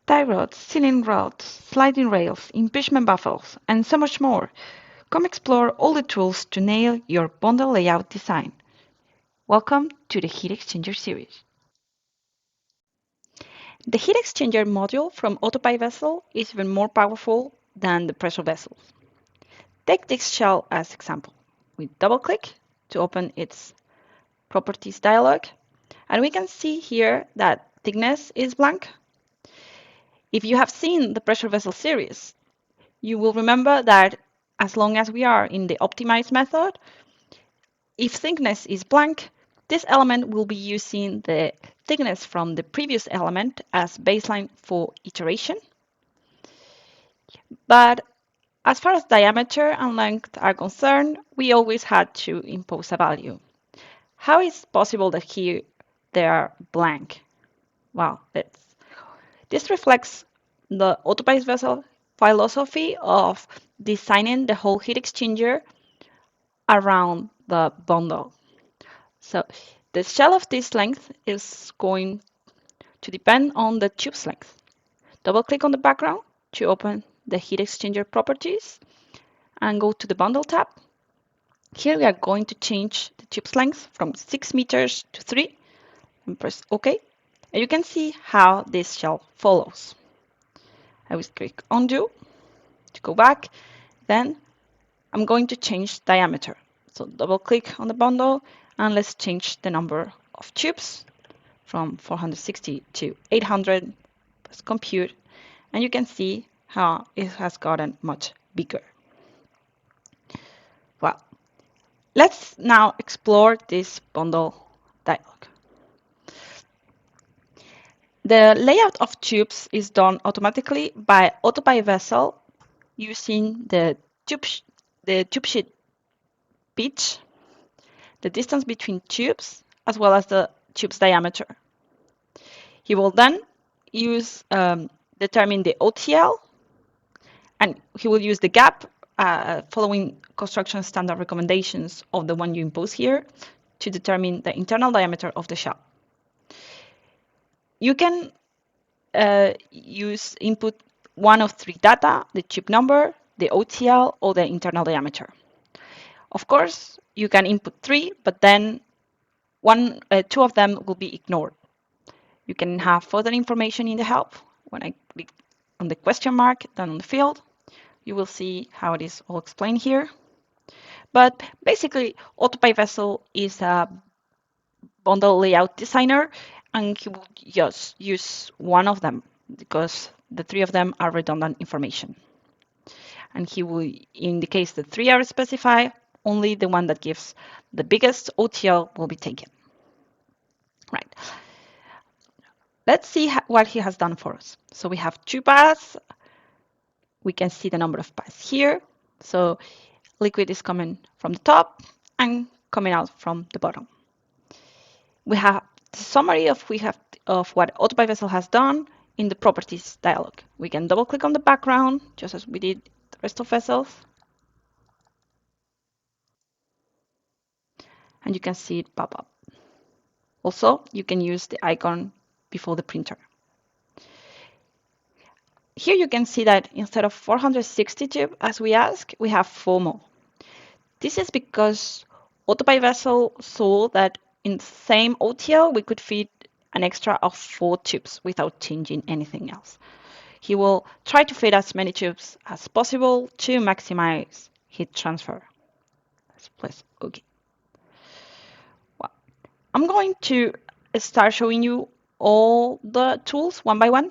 Tie rods, ceiling rods, sliding rails, impingement baffles, and so much more. Come explore all the tools to nail your bundle layout design. Welcome to the Heat Exchanger series. The heat exchanger module from AutoPIPE Vessel is even more powerful than the pressure vessels. Take this shell as example. We double-click to open its properties dialog, and we can see here that thickness is blank. If you have seen the pressure vessel series, you will remember that as long as we are in the optimize method, if thickness is blank, this element will be using the thickness from the previous element as baseline for iteration. But as far as diameter and length are concerned, we always had to impose a value. How is it possible that here they are blank? Well, this reflects the AutoPIPE Vessel philosophy of designing the whole heat exchanger around the bundle. So the shell of this length is going to depend on the tube's length. Double-click on the background to open the heat exchanger properties and go to the bundle tab. Here we are going to change the tube's length from 6 meters to 3 and press OK. And you can see how this shell follows. I will click undo to go back. Then I'm going to change diameter. So double click on the bundle and let's change the number of tubes from 460 to 800. Press compute and you can see how it has gotten much bigger. Well, let's now explore this bundle dialog. The layout of tubes is done automatically by AutoPIPE Vessel using the tube sheet pitch, the distance between tubes, as well as the tube's diameter. He will then determine the OTL, and he will use the gap following construction standard recommendations of the one you impose here to determine the internal diameter of the shell. You can use input one of 3 data, the tube number, the OTL, or the internal diameter. Of course, you can input 3, but then 2 of them will be ignored. You can have further information in the help. When I click on the question mark, then on the field, you will see how it is all explained here. But basically, AutoPIPE Vessel is a bundle layout designer, and he will just use one of them because the 3 of them are redundant information. And he will, in the case the 3 are specified, only the one that gives the biggest OTL will be taken. Right. Let's see what he has done for us. So we have 2 paths. We can see the number of paths here. So liquid is coming from the top and coming out from the bottom. We have the summary of what AutoPIPE Vessel has done in the properties dialog. We can double click on the background, just as we did the rest of vessels. And you can see it pop up. Also, you can use the icon before the printer. Here you can see that instead of 460 tube, as we asked, we have 4 more. This is because AutoPIPE Vessel saw that in the same OTL, we could fit an extra of 4 tubes without changing anything else. He will try to fit as many tubes as possible to maximize heat transfer. Let's press OK. Well, I'm going to start showing you all the tools one by one.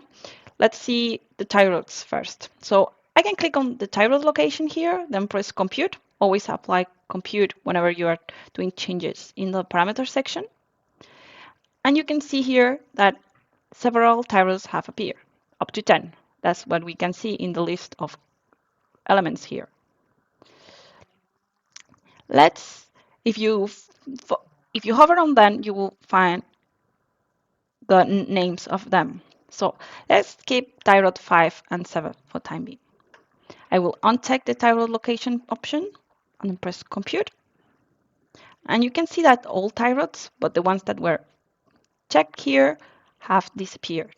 Let's see the tie rods first. So I can click on the tie rod location here, then press compute. Always apply compute whenever you are doing changes in the parameter section. And you can see here that several tie rods have appeared, up to 10. That's what we can see in the list of elements here. If you hover on them, you will find the names of them. So let's keep tie rod 5 and 7 for time being. I will uncheck the tie rod location option and then press compute. And you can see that all tie rods, but the ones that were checked here, have disappeared.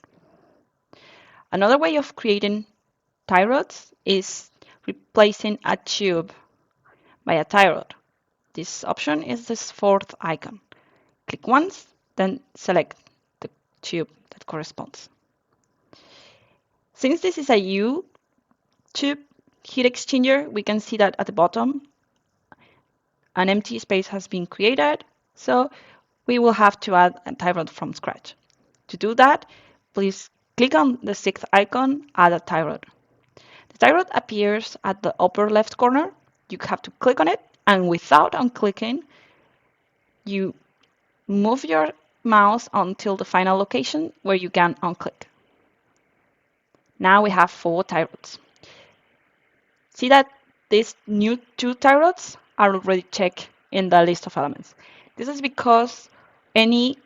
Another way of creating tie rods is replacing a tube by a tie rod. This option is this fourth icon. Click once, then select the tube that corresponds. Since this is a U-tube heat exchanger, we can see that at the bottom an empty space has been created, so we will have to add a tie rod from scratch. To do that, please click on the sixth icon, Add a tie rod. The tie rod appears at the upper left corner. You have to click on it, and without unclicking, you move your mouse until the final location where you can unclick. Now we have 4 tie rods. See that these new 2 tie rods are already checked in the list of elements. This is because any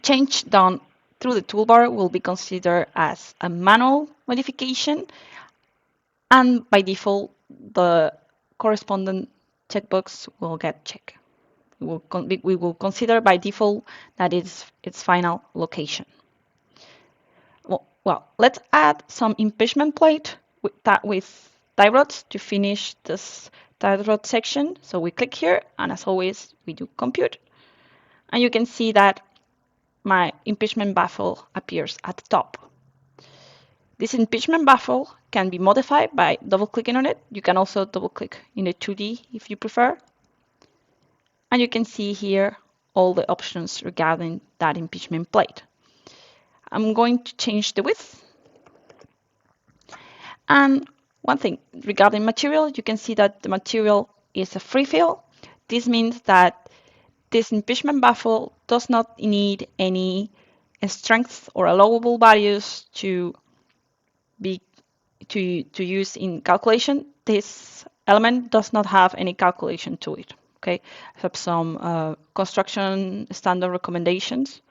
change done through the toolbar will be considered as a manual modification, and by default, the corresponding checkbox will get checked. We will consider by default that it's its final location. Well, let's add some impingement plate with tie rods to finish this tie rod section. So we click here, and as always, we do compute. And you can see that my impingement baffle appears at the top. This impingement baffle can be modified by double-clicking on it. You can also double-click in the 2D if you prefer. And you can see here all the options regarding that impingement plate. I'm going to change the width. And one thing regarding material, you can see that the material is a free fill. This means that this impingement baffle does not need any strength or allowable values to use in calculation. This element does not have any calculation to it. Okay, I have some construction standard recommendations,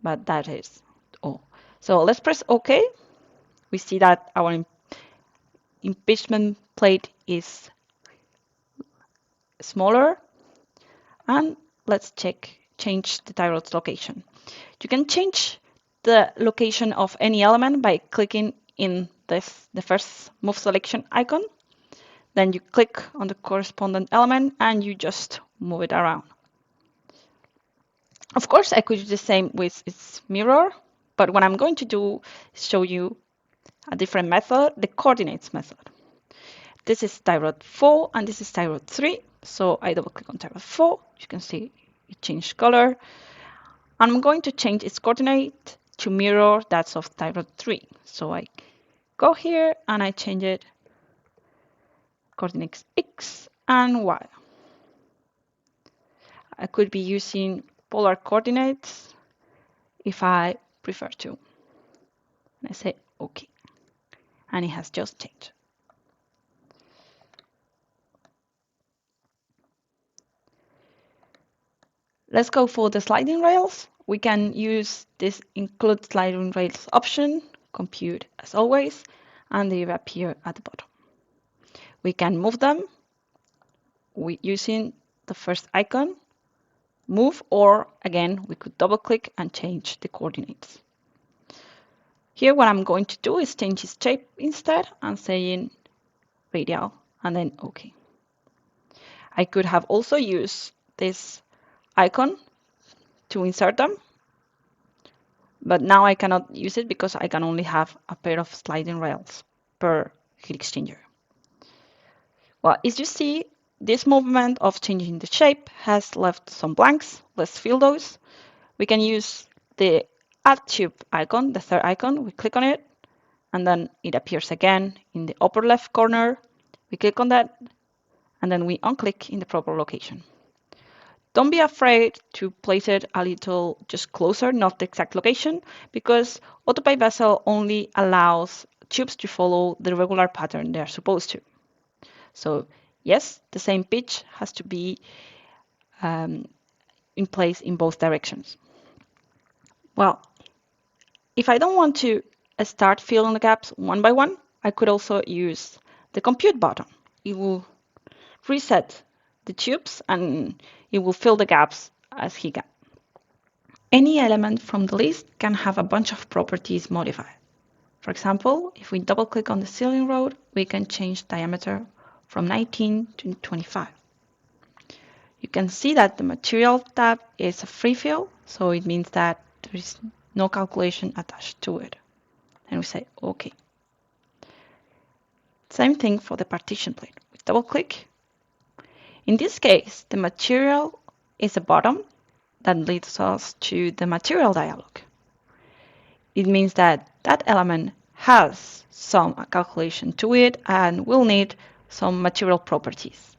but that is all. So let's press OK. We see that our impingement plate is smaller, and let's change the tie rod's location. You can change the location of any element by clicking in the first move selection icon. Then you click on the corresponding element and you just move it around. Of course, I could do the same with its mirror, but what I'm going to do is show you a different method, the coordinates method. This is tie rod 4 and this is tie rod 3. So I double click on tie rod 4. You can see it changed color. I'm going to change its coordinate to mirror that of tie rod 3. So I go here and I change it coordinates X and Y. I could be using polar coordinates if I prefer to. And I say OK. And it has just changed. Let's go for the sliding rails. We can use this include sliding rails option, compute as always, and they appear at the bottom. We can move them using the first icon, move, or again, we could double click and change the coordinates. Here, what I'm going to do is change its shape instead and saying radial and then OK. I could have also used this icon to insert them, but now I cannot use it because I can only have a pair of sliding rails per heat exchanger. Well, as you see, this movement of changing the shape has left some blanks. Let's fill those. We can use the Add Tube icon, the third icon. We click on it, and then it appears again in the upper left corner. We click on that, and then we unclick in the proper location. Don't be afraid to place it a little just closer, not the exact location, because AutoPIPE Vessel only allows tubes to follow the regular pattern they're supposed to. So yes, the same pitch has to be in place in both directions. Well, if I don't want to start filling the gaps one by one, I could also use the compute button. It will reset the tubes and it will fill the gaps as he can. Any element from the list can have a bunch of properties modified. For example, if we double click on the ceiling rod, we can change diameter from 19 to 25. You can see that the material tab is a free fill, so it means that there is no calculation attached to it. And we say OK. Same thing for the partition plate. We double click. In this case, the material is a bottom that leads us to the material dialog. It means that that element has some calculation to it and will need some material properties.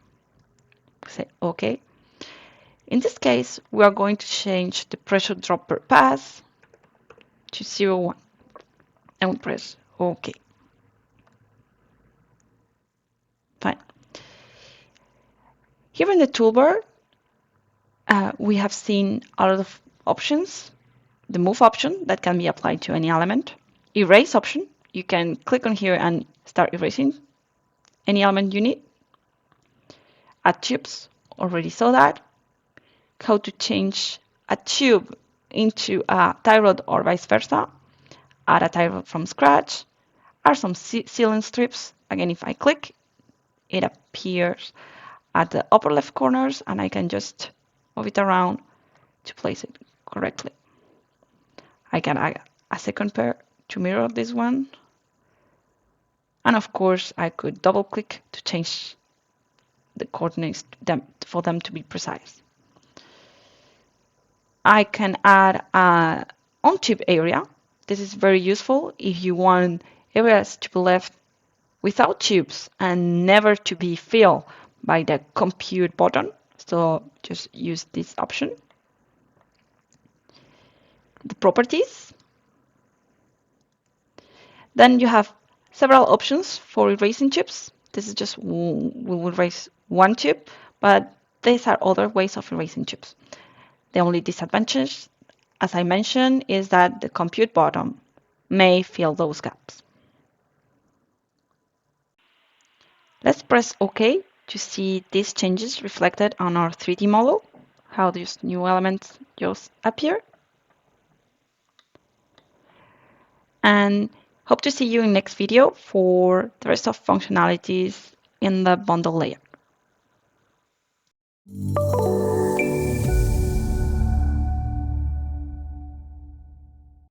Say OK. In this case, we are going to change the pressure drop per pass to 0.1 and we press OK. Fine. Here in the toolbar, we have seen a lot of options. The move option that can be applied to any element. Erase option, you can click on here and start erasing any element you need. Add tubes, already saw that. How to change a tube into a tie rod or vice versa. Add a tie rod from scratch. Are some sealing strips. Again, if I click, it appears at the upper left corners and I can just move it around to place it correctly. I can add a second pair to mirror this one. And of course, I could double click to change the coordinates for them to be precise. I can add an on-tube area. This is very useful if you want areas to be left without tubes and never to be filled by the compute button. So just use this option. The properties. Then you have several options for erasing tubes. This is just we will erase one tube, but these are other ways of erasing tubes. The only disadvantage, as I mentioned, is that the compute button may fill those gaps. Let's press OK to see these changes reflected on our 3D model, how these new elements just appear. And hope to see you in next video for the rest of functionalities in the bundle layer.